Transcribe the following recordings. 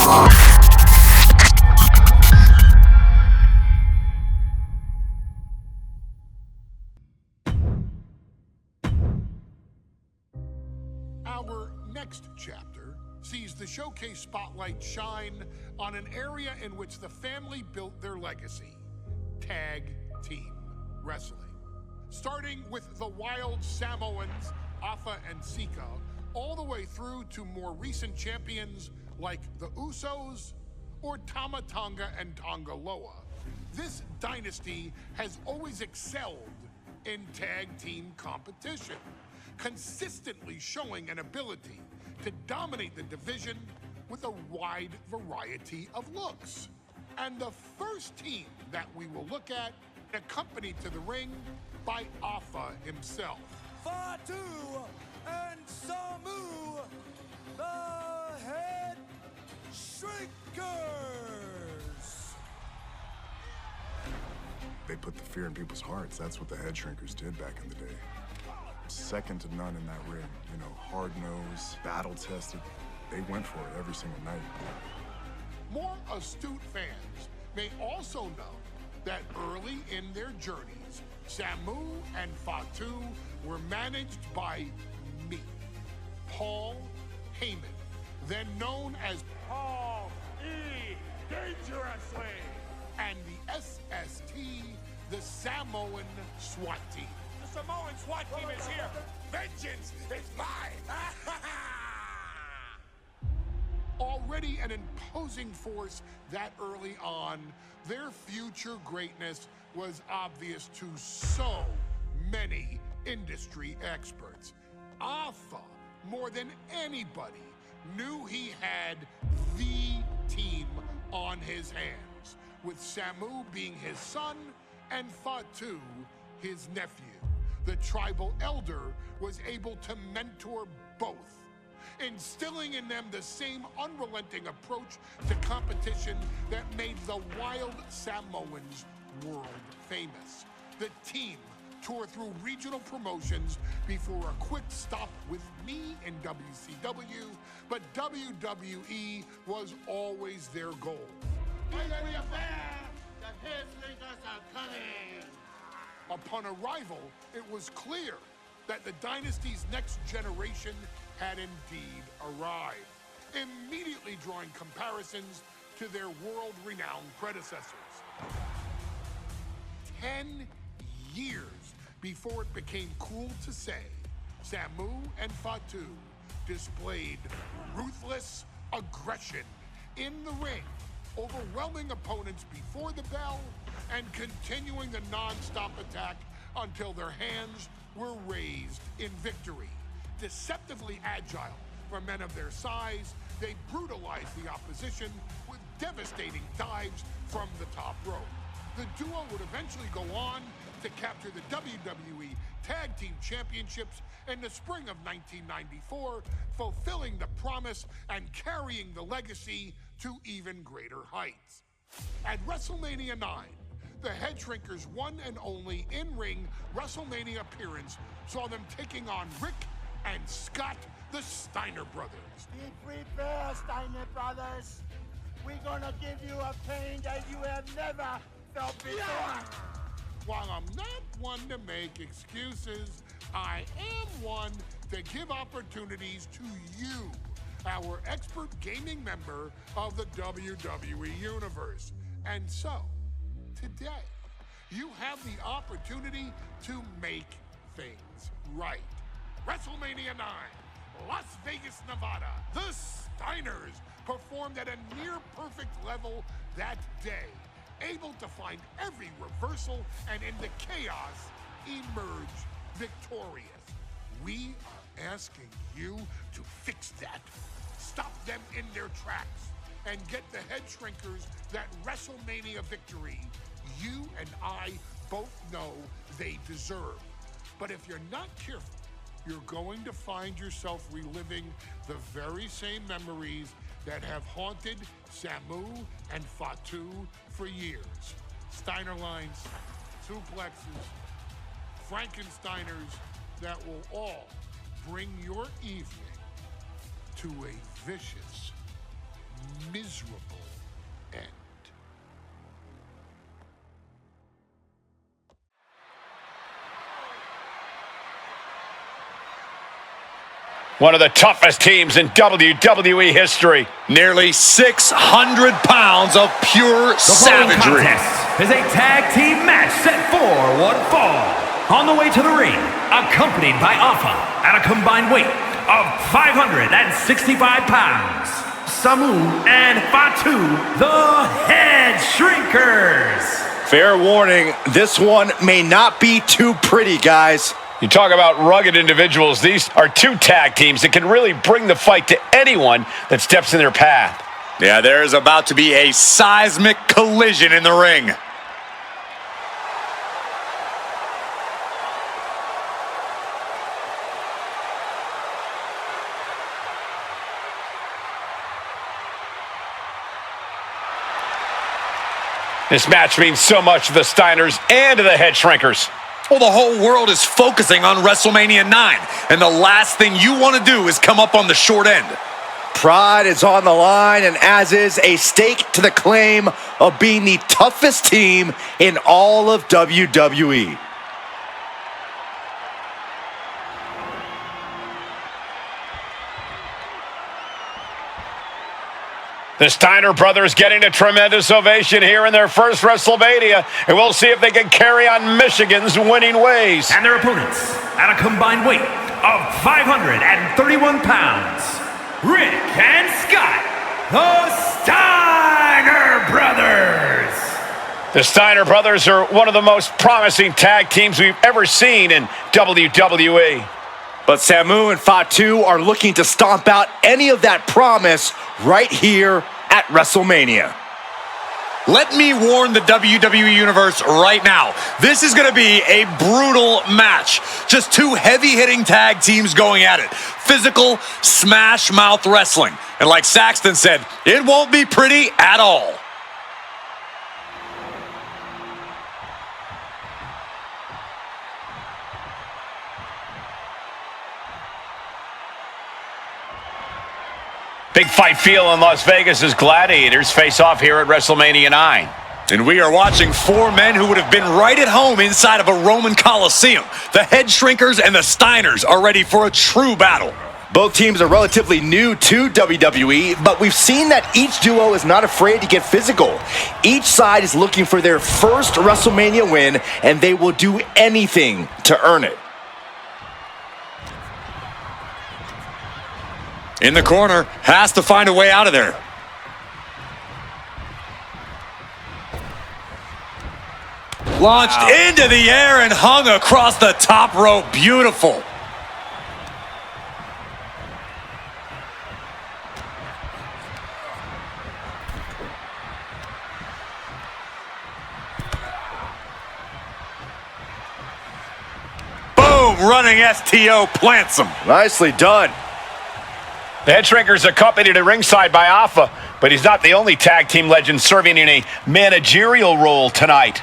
Our next chapter sees the showcase spotlight shine on an area in which the family built their legacy: tag team wrestling. Starting with the wild Samoans, Afa and Sika, all the way through to more recent champions like the Usos or Tama Tonga and Tonga Loa. This dynasty has always excelled in tag team competition, consistently showing an ability to dominate the division with a wide variety of looks. And the first team that we will look at, accompanied to the ring by Afa himself. Fatu and Samu, the Head Shrinkers. They put the fear in people's hearts. That's what the Head Shrinkers did back in the day. Second to none in that ring. You know, hard-nosed, battle-tested. They went for it every single night. More astute fans may also know that early in their journeys, Samu and Fatu were managed by me, Paul Heyman, then known as Paul E. Dangerously, and the SST, the Samoan SWAT team. The Samoan SWAT team is here. Vengeance is mine! Already an imposing force that early on, their future greatness was obvious to so many industry experts. Afa, more than anybody, knew he had the team on his hands, with Samu being his son and Fatu his nephew. The tribal elder was able to mentor both, instilling in them the same unrelenting approach to competition that made the wild Samoans world famous. The team toured through regional promotions before a quick stop with me in WCW, but WWE was always their goal. Upon arrival, it was clear that the dynasty's next generation had indeed arrived, immediately drawing comparisons to their world-renowned predecessors. 10 years before it became cool to say, Samu and Fatu displayed ruthless aggression in the ring, overwhelming opponents before the bell and continuing the non-stop attack until their hands were raised in victory. Deceptively agile for men of their size, they brutalized the opposition with devastating dives from the top rope. The duo would eventually go on to capture the WWE Tag Team Championships in the spring of 1994, fulfilling the promise and carrying the legacy to even greater heights. At Wrestlemania 9, the Head Shrinkers' one and only in-ring WrestleMania appearance saw them taking on Rick and Scott, the Steiner brothers. Be prepared, Steiner brothers. We're gonna give you a pain that you have never felt before. While I'm not one to make excuses, I am one to give opportunities to you, our expert gaming member of the WWE Universe. And so, today, you have the opportunity to make things right. WrestleMania 9, Las Vegas, Nevada. The Steiners performed at a near-perfect level that day, able to find every reversal and in the chaos emerge victorious. We are asking you to fix that, stop them in their tracks, and get the Head Shrinkers that WrestleMania victory you and I both know they deserve. But if you're not careful, you're going to find yourself reliving the very same memories that have haunted Samu and Fatu for years. Steiner lines, suplexes, Frankensteiners that will all bring your evening to a vicious, miserable miserable end. One of the toughest teams in WWE history. Nearly 600 pounds of pure savagery. The contest is a tag team match set for one fall. On the way to the ring, accompanied by Alpha at a combined weight of 565 pounds. Samu and Fatu, the Head Shrinkers. Fair warning, this one may not be too pretty, guys. You talk about rugged individuals. These are two tag teams that can really bring the fight to anyone that steps in their path. Yeah, there's about to be a seismic collision in the ring. This match means so much to the Steiners and to the Head Shrinkers. Well, the whole world is focusing on Wrestlemania 9, and the last thing you want to do is come up on the short end. Pride is on the line, and as is a stake to the claim of being the toughest team in all of WWE. The Steiner brothers getting a tremendous ovation here in their first WrestleMania, and we'll see if they can carry on Michigan's winning ways. And their opponents, at a combined weight of 531 pounds, Rick and Scott, the Steiner brothers. The Steiner brothers are one of the most promising tag teams we've ever seen in WWE. But Samu and Fatu are looking to stomp out any of that promise right here at WrestleMania. Let me warn the WWE Universe right now. This is going to be a brutal match. Just two heavy-hitting tag teams going at it. Physical, smash-mouth wrestling. And like Saxton said, it won't be pretty at all. Big fight feel in Las Vegas as Gladiators face off here at WrestleMania 9. And we are watching four men who would have been right at home inside of a Roman Coliseum. The Head Shrinkers and the Steiners are ready for a true battle. Both teams are relatively new to WWE, but we've seen that each duo is not afraid to get physical. Each side is looking for their first WrestleMania win, and they will do anything to earn it. In the corner, has to find a way out of there. Launched into the air and hung across the top rope. Beautiful. Boom, running STO plants him. Nicely done. The Head Shrinkers accompanied at ringside by Alpha, but he's not the only tag team legend serving in a managerial role tonight.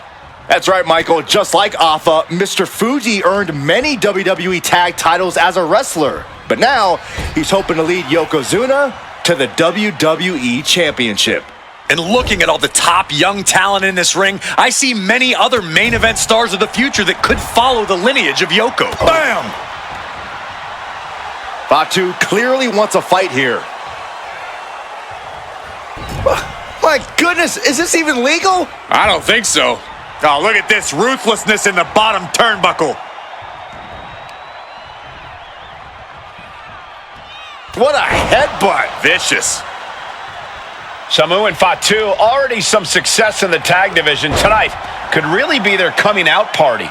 That's right, Michael. Just like Alpha, Mr. Fuji earned many WWE tag titles as a wrestler. But now, he's hoping to lead Yokozuna to the WWE Championship. And looking at all the top young talent in this ring, I see many other main event stars of the future that could follow the lineage of Yoko. Bam! Fatu clearly wants a fight here. My goodness, is this even legal? I don't think so. Oh, look at this ruthlessness in the bottom turnbuckle. What a headbutt. Vicious. Samu and Fatu, already some success in the tag division tonight, could really be their coming out party.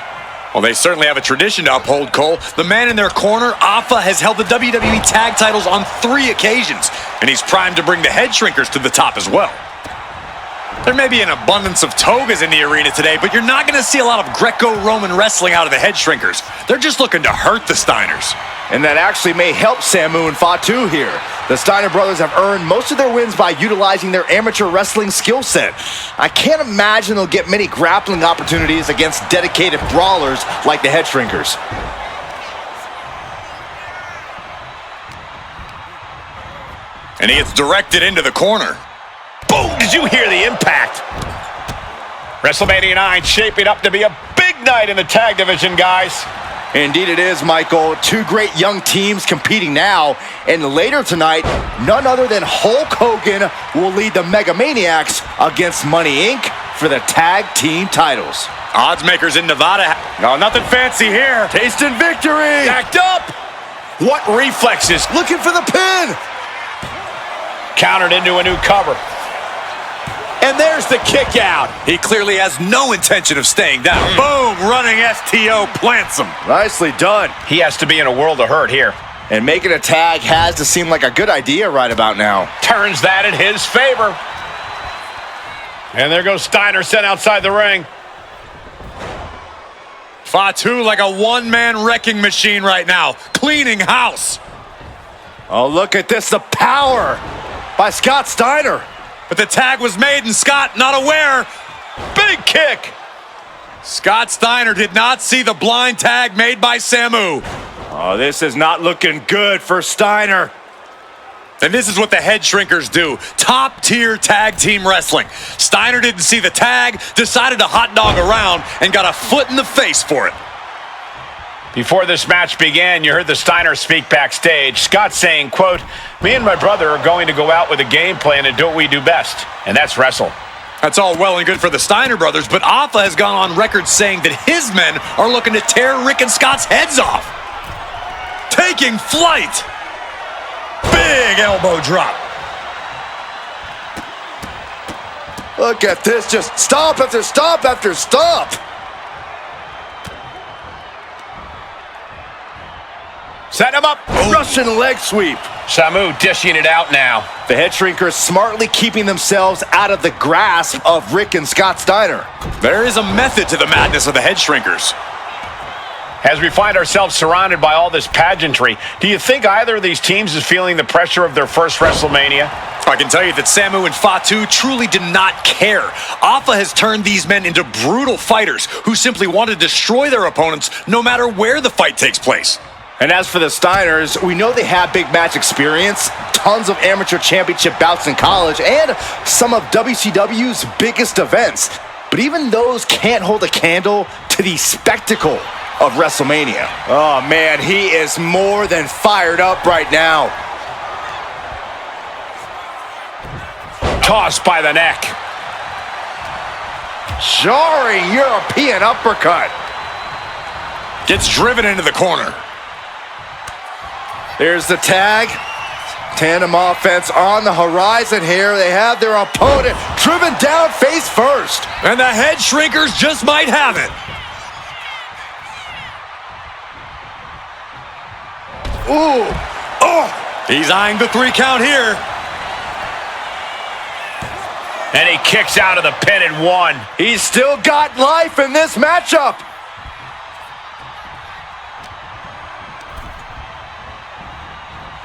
Well, they certainly have a tradition to uphold, Cole. The man in their corner, Alpha, has held the WWE tag titles on 3 occasions, and he's primed to bring the Head Shrinkers to the top as well. There may be an abundance of togas in the arena today, but you're not going to see a lot of Greco-Roman wrestling out of the Head Shrinkers. They're just looking to hurt the Steiners. And that actually may help Samu and Fatu here. The Steiner brothers have earned most of their wins by utilizing their amateur wrestling skill set. I can't imagine they'll get many grappling opportunities against dedicated brawlers like the Head Shrinkers. And he gets directed into the corner. Did you hear the impact? WrestleMania 9 shaping up to be a big night in the tag division, guys. Indeed it is, Michael. Two great young teams competing now. And later tonight, none other than Hulk Hogan will lead the Mega Maniacs against Money Inc. for the tag team titles. Odds makers in Nevada. No, nothing fancy here. Tasting victory. Backed up. What reflexes. Looking for the pin. Countered into a new cover. And there's the kick out. He clearly has no intention of staying down. Boom, running STO plants him. Nicely done. He has to be in a world of hurt here. And making a tag has to seem like a good idea right about now. Turns that in his favor. And there goes Steiner sent outside the ring. Fatu like a one-man wrecking machine right now. Cleaning house. Oh, look at this. The power by Scott Steiner. But the tag was made and Scott not aware. Big kick. Scott Steiner did not see the blind tag made by Samu. Oh, this is not looking good for Steiner. And this is what the head shrinkers do. Top-tier tag team wrestling. Steiner didn't see the tag, decided to hot dog around, and got a foot in the face for it. Before this match began, you heard the Steiner speak backstage. Scott saying, quote, "Me and my brother are going to go out with a game plan and do what we do best, and that's wrestle." That's all well and good for the Steiner brothers, but Alpha has gone on record saying that his men are looking to tear Rick and Scott's heads off. Taking flight. Big elbow drop. Look at this, just stomp after stomp after stomp. Set him up. Russian leg sweep. Samu dishing it out now. The head shrinkers smartly keeping themselves out of the grasp of Rick and Scott Steiner. There is a method to the madness of the head shrinkers. As we find ourselves surrounded by all this pageantry, do you think either of these teams is feeling the pressure of their first WrestleMania? I can tell you that Samu and Fatu truly did not care. Alpha has turned these men into brutal fighters who simply want to destroy their opponents no matter where the fight takes place. And as for the Steiners, we know they have big match experience, tons of amateur championship bouts in college, and some of WCW's biggest events. But even those can't hold a candle to the spectacle of WrestleMania. Oh man, he is more than fired up right now. Tossed by the neck. Jarring European uppercut. Gets driven into the corner. There's the tag. Tandem offense on the horizon here. They have their opponent driven down face first. And the head shrinkers just might have it. Ooh. Oh. He's eyeing the 3 count here. And he kicks out of the pin at 1. He's still got life in this matchup.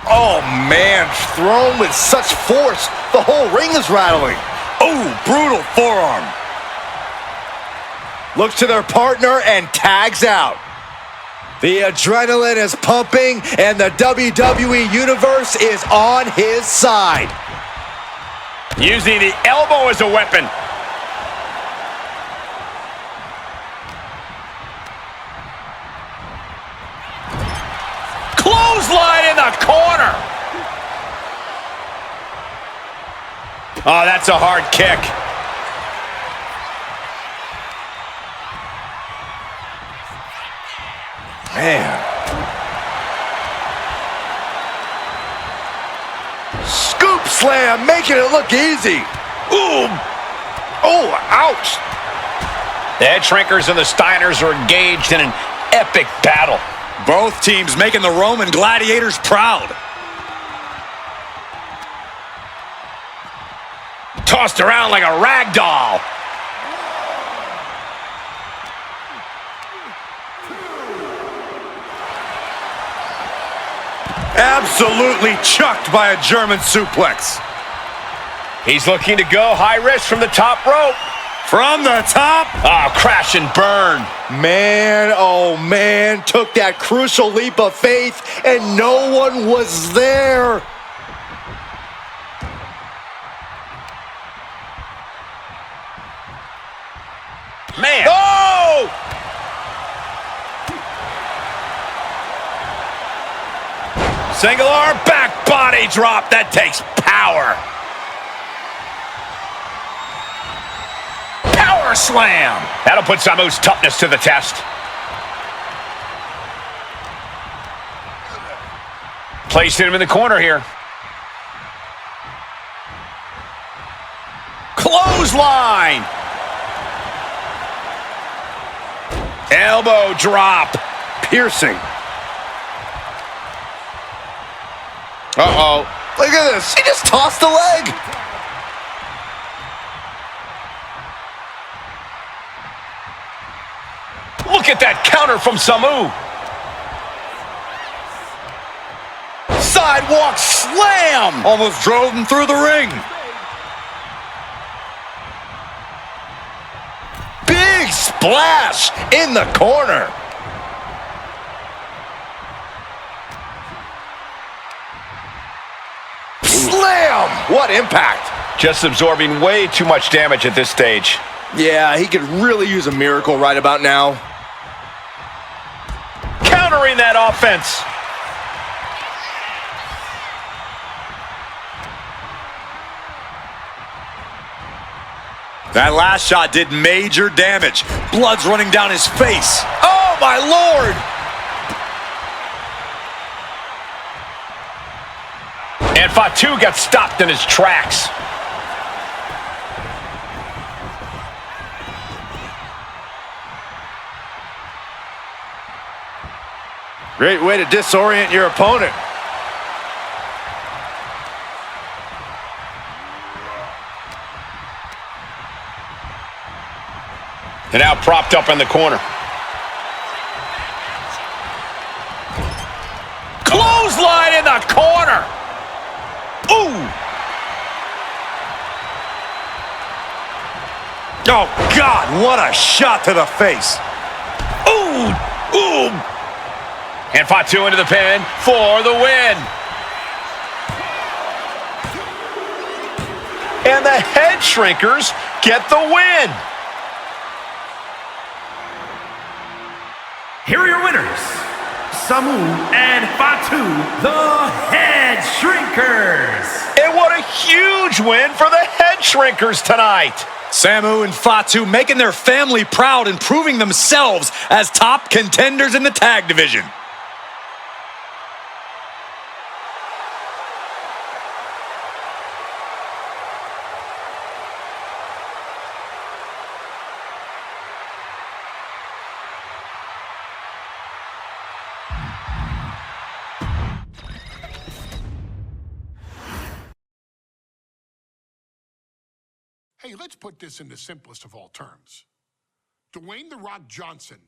Oh man, thrown with such force, the whole ring is rattling. Oh, brutal forearm. Looks to their partner and tags out. The adrenaline is pumping and the WWE Universe is on his side. Using the elbow as a weapon. Clothesline in the corner. Oh, that's a hard kick. Man. Scoop slam, making it look easy. Ooh. Oh, ouch. The head shrinkers and the Steiners are engaged in an epic battle. Both teams making the Roman gladiators proud. Tossed around like a rag doll. Absolutely chucked by a German suplex. He's looking to go high risk from the top rope. From the top. Oh, crash and burn. Man, oh man, took that crucial leap of faith and no one was there. Man. Oh! Single arm back body drop. That takes power. Power slam. That'll put Samu's toughness to the test. Placing him in the corner here. Clothesline. Elbow drop. Piercing. Uh-oh. Look at this. He just tossed the leg. Look at that counter from Samu. Sidewalk slam. Almost drove him through the ring. Big splash in the corner. Slam! What impact! Just absorbing way too much damage at this stage. Yeah, he could really use a miracle right about now. Countering that offense. That last shot did major damage. Blood's running down his face. Oh, my Lord! And Fatu got stopped in his tracks. Great way to disorient your opponent. And now propped up in the corner. Clothesline in the corner. Ooh. Oh, God, what a shot to the face. Ooh, ooh. And Fatu into the pin for the win. And the Head Shrinkers get the win. Here are your winners, Samu and Fatu, the Head Shrinkers. And what a huge win for the Head Shrinkers tonight. Samu and Fatu making their family proud and proving themselves as top contenders in the tag division. Hey, let's put this in the simplest of all terms. Dwayne "The Rock" Johnson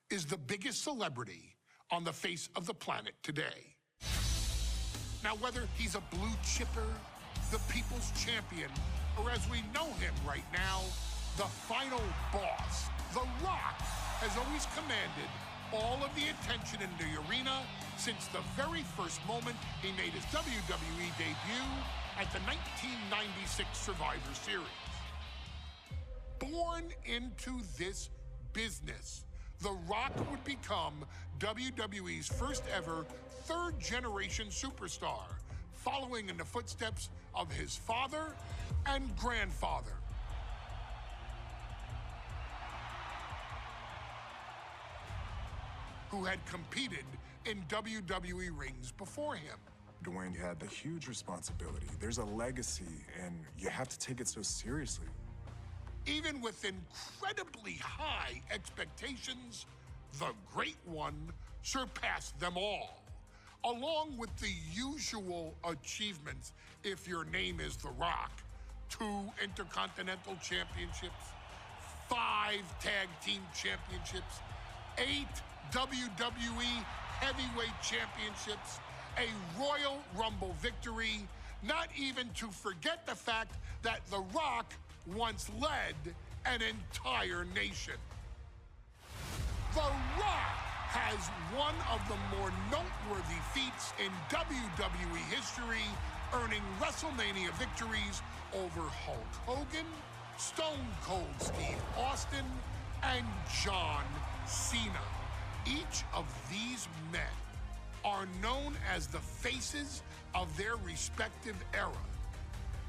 is the biggest celebrity on the face of the planet today. Now, whether he's a blue chipper, the people's champion, or as we know him right now, the final boss, The Rock has always commanded all of the attention in the arena since the very first moment he made his WWE debut at the 1996 Survivor Series. Born into this business, The Rock would become WWE's first ever third-generation superstar, following in the footsteps of his father and grandfather. Who had competed in WWE rings before him. Dwayne had the huge responsibility. There's a legacy, and you have to take it so seriously. Even with incredibly high expectations, the Great One surpassed them all, along with the usual achievements if your name is The Rock: 2 Intercontinental Championships, 5 Tag Team Championships, 8 WWE Heavyweight Championships, a Royal Rumble victory, not even to forget the fact that The Rock once led an entire nation. The Rock has one of the more noteworthy feats in WWE history, earning Wrestlemania victories over Hulk Hogan, Stone Cold Steve Austin, and John Cena. Each of these men are known as the faces of their respective era.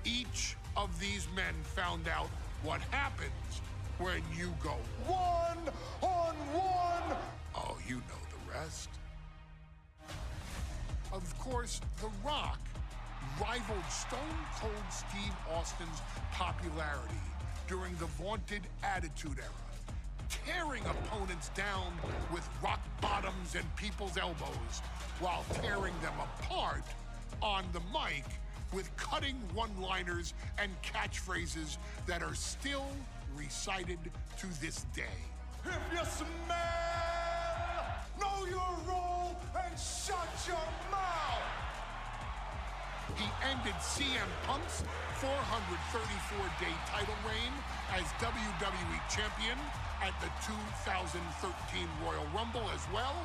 Each of these men found out what happens when you go one-on-one. Oh, you know the rest. Of course, The Rock rivaled Stone Cold Steve Austin's popularity during the vaunted Attitude Era, tearing opponents down with rock bottoms and people's elbows while tearing them apart on the mic with cutting one-liners and catchphrases that are still recited to this day. If you smell, know your role and shut your mouth. He ended CM Punk's 434-day title reign as WWE Champion at the 2013 Royal Rumble as well,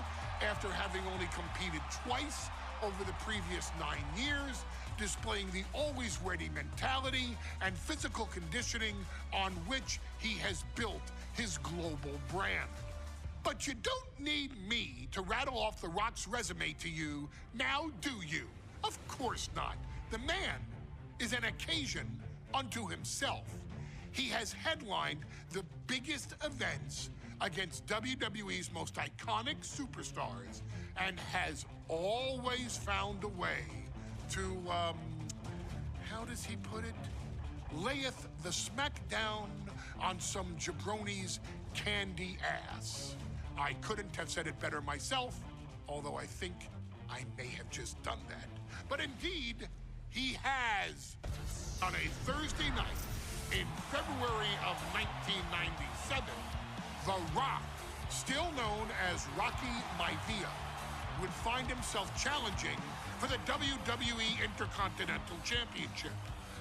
after having only competed twice over the previous 9 years, displaying the always ready mentality and physical conditioning on which he has built his global brand. But you don't need me to rattle off The Rock's resume to you, now do you? Of course not. The man is an occasion unto himself. He has headlined the biggest events against WWE's most iconic superstars and has always found a way to, how does he put it? Layeth the smackdown on some jabroni's candy ass. I couldn't have said it better myself, although I think I may have just done that. But indeed, he has. On a Thursday night in February of 1997, The Rock, still known as Rocky Maivia, would find himself challenging for the WWE Intercontinental Championship.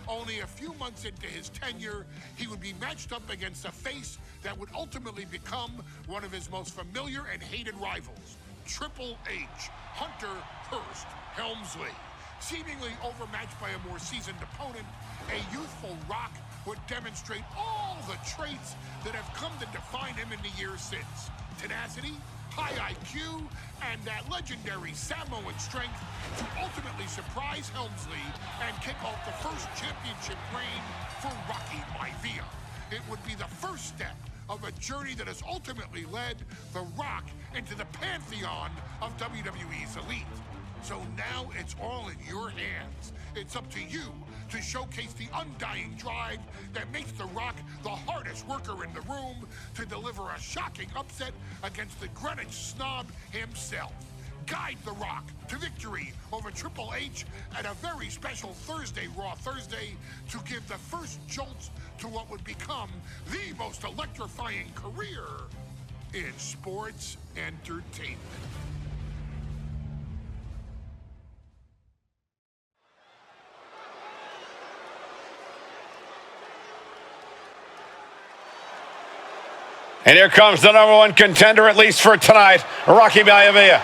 Only a few months into his tenure, he would be matched up against a face that would ultimately become one of his most familiar and hated rivals, Triple H, Hunter Hearst Helmsley. Seemingly overmatched by a more seasoned opponent, a youthful Rock would demonstrate all the traits that have come to define him in the years since. Tenacity, high IQ, and that legendary Samoan strength to ultimately surprise Helmsley and kick off the first championship reign for Rocky Maivia. It would be the first step of a journey that has ultimately led The Rock into the pantheon of WWE's elite. So now it's all in your hands. It's up to you to showcase the undying drive that makes The Rock the hardest worker in the room to deliver a shocking upset against the Greenwich snob himself. Guide The Rock to victory over Triple H at a very special Thursday, Raw Thursday, to give the first jolts to what would become the most electrifying career in sports entertainment. And here comes the number one contender, at least for tonight, Rocky Maivia.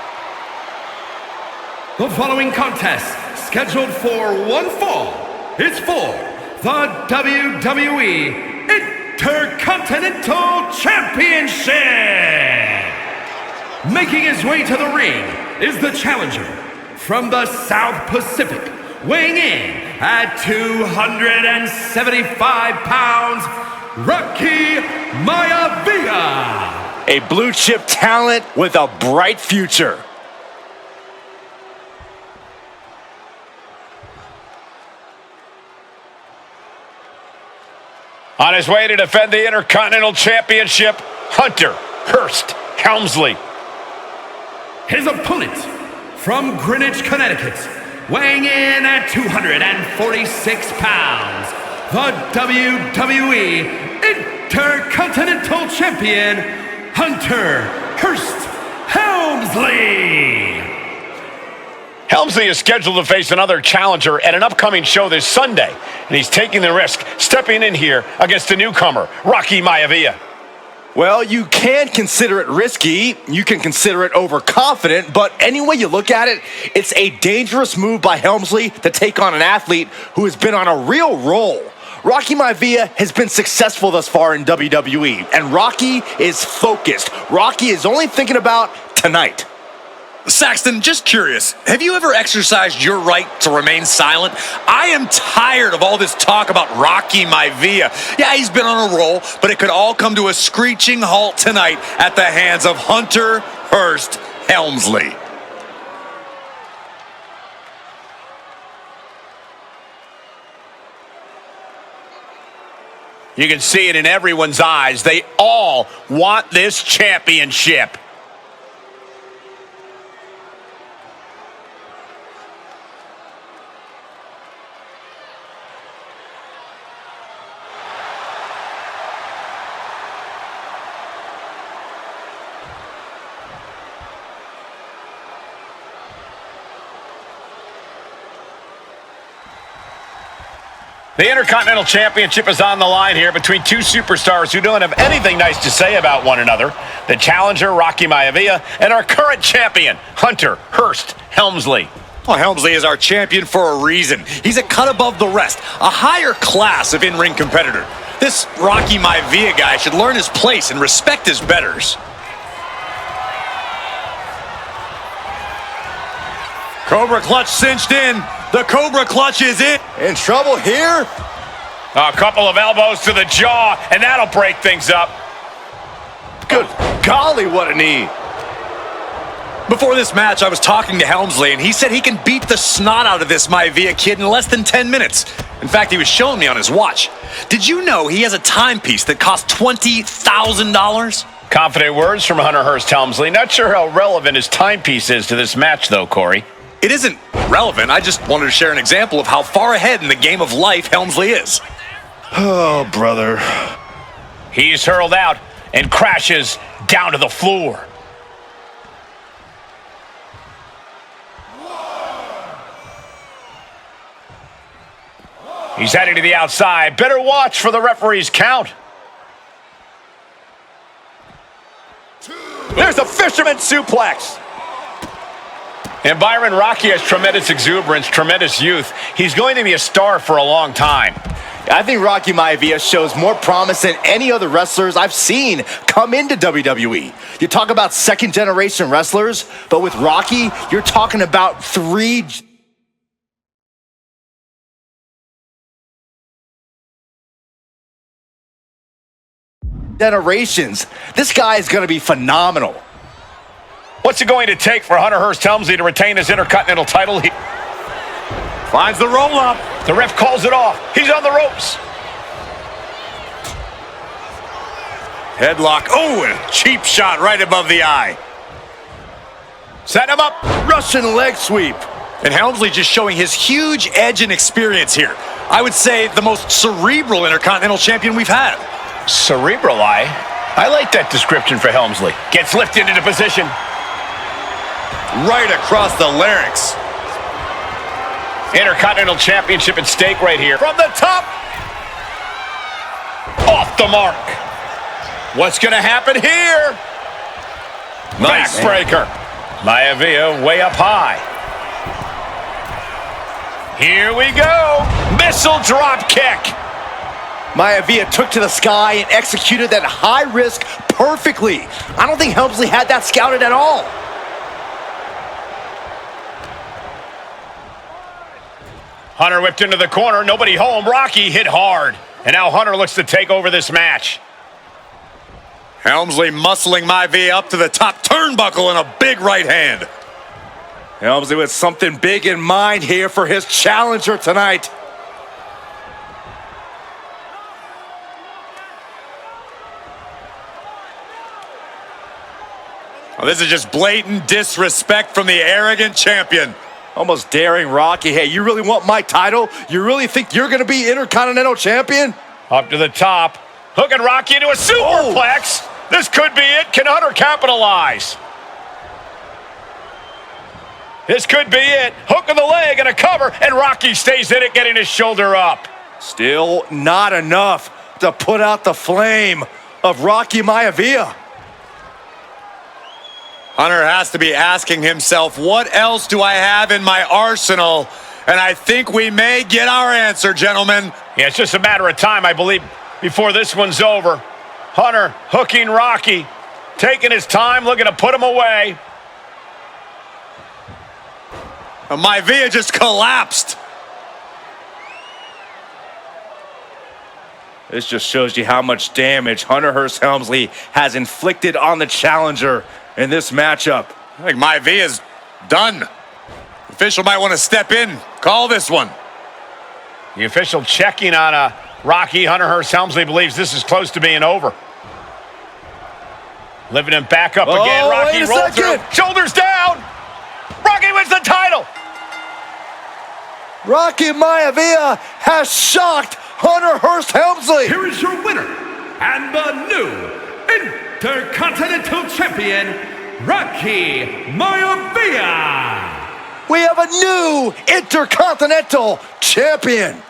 The following contest, scheduled for one fall, is for the WWE Intercontinental Championship. Making his way to the ring is the challenger from the South Pacific, weighing in at 275 pounds, Rocky Maivia. A blue chip talent with a bright future. On his way to defend the Intercontinental Championship, Hunter Hearst Helmsley. His opponent from Greenwich, Connecticut, weighing in at 246 pounds, the WWE Intercontinental Champion, Hunter Hearst Helmsley. Helmsley is scheduled to face another challenger at an upcoming show this Sunday, and he's taking the risk, stepping in here against the newcomer, Rocky Maivia. Well, you can consider it risky, you can consider it overconfident, but any way you look at it, it's a dangerous move by Helmsley to take on an athlete who has been on a real roll. Rocky Maivia has been successful thus far in WWE, and Rocky is focused. Rocky is only thinking about tonight. Saxton, just curious, have you ever exercised your right to remain silent? I am tired of all this talk about Rocky Maivia. Yeah, he's been on a roll, but it could all come to a screeching halt tonight at the hands of Hunter Hearst Helmsley. You can see it in everyone's eyes. They all want this championship. The Intercontinental Championship is on the line here between two superstars who don't have anything nice to say about one another. The challenger, Rocky Maivia, and our current champion, Hunter Hearst Helmsley. Well, Helmsley is our champion for a reason. He's a cut above the rest, a higher class of in-ring competitor. This Rocky Maivia guy should learn his place and respect his betters. Cobra Clutch cinched in. The Cobra Clutch is in. In trouble here? A couple of elbows to the jaw, and that'll break things up. Good golly, what a knee. Before this match, I was talking to Helmsley, and he said he can beat the snot out of this Maivia kid in less than 10 minutes. In fact, he was showing me on his watch. Did you know he has a timepiece that costs $20,000? Confident words from Hunter Hearst Helmsley. Not sure how relevant his timepiece is to this match, though, Corey. It isn't relevant. I just wanted to share an example of how far ahead in the game of life Helmsley is. Oh, brother. He's hurled out and crashes down to the floor. He's heading to the outside. Better watch for the referee's count. There's a fisherman suplex. And Byron, Rocky has tremendous exuberance, tremendous youth. He's going to be a star for a long time. I think Rocky Maivia shows more promise than any other wrestlers I've seen come into WWE. You talk about second-generation wrestlers, but with Rocky, you're talking about three generations. This guy is going to be phenomenal. What's it going to take for Hunter Hearst Helmsley to retain his Intercontinental title? He Finds the roll-up. The ref calls it off. He's on the ropes. Headlock. Oh, and a cheap shot right above the eye. Set him up. Russian leg sweep. And Helmsley just showing his huge edge and experience here. I would say the most cerebral Intercontinental champion we've had. Cerebral eye? I like that description for Helmsley. Gets lifted into position. Right across the larynx. Intercontinental Championship at stake right here. From the top. Off the mark. What's going to happen here? Nice. Backbreaker. Maivia way up high. Here we go. Missile drop kick. Maivia took to the sky and executed that high risk perfectly. I don't think Helmsley had that scouted at all. Hunter whipped into the corner. Nobody home. Rocky hit hard. And now Hunter looks to take over this match. Helmsley muscling Maivia up to the top turnbuckle in a big right hand. Helmsley with something big in mind here for his challenger tonight. Oh, this is just blatant disrespect from the arrogant champion. Almost daring Rocky. Hey, you really want my title? You really think you're going to be Intercontinental Champion? Up to the top. Hooking Rocky into a superplex. Oh. This could be it. Can Hunter capitalize? This could be it. Hook of the leg and a cover, and Rocky stays in it, getting his shoulder up. Still not enough to put out the flame of Rocky Maivia. Hunter has to be asking himself, what else do I have in my arsenal? And I think we may get our answer, gentlemen. Yeah, it's just a matter of time, I believe, before this one's over. Hunter hooking Rocky, taking his time, looking to put him away. Maivia just collapsed. This just shows you how much damage Hunter Hearst Helmsley has inflicted on the challenger in this matchup. I think Maivia's done. The official might want to step in, call this one. The official checking on Rocky. Hunter Hearst Helmsley believes this is close to being over. Lifting him back up again. Rocky rolls through. Shoulders down. Rocky wins the title. Rocky Maivia has shocked Hunter Hearst Helmsley. Here is your winner and the new Intercontinental Champion, Rocky Maivia. We have a new Intercontinental Champion.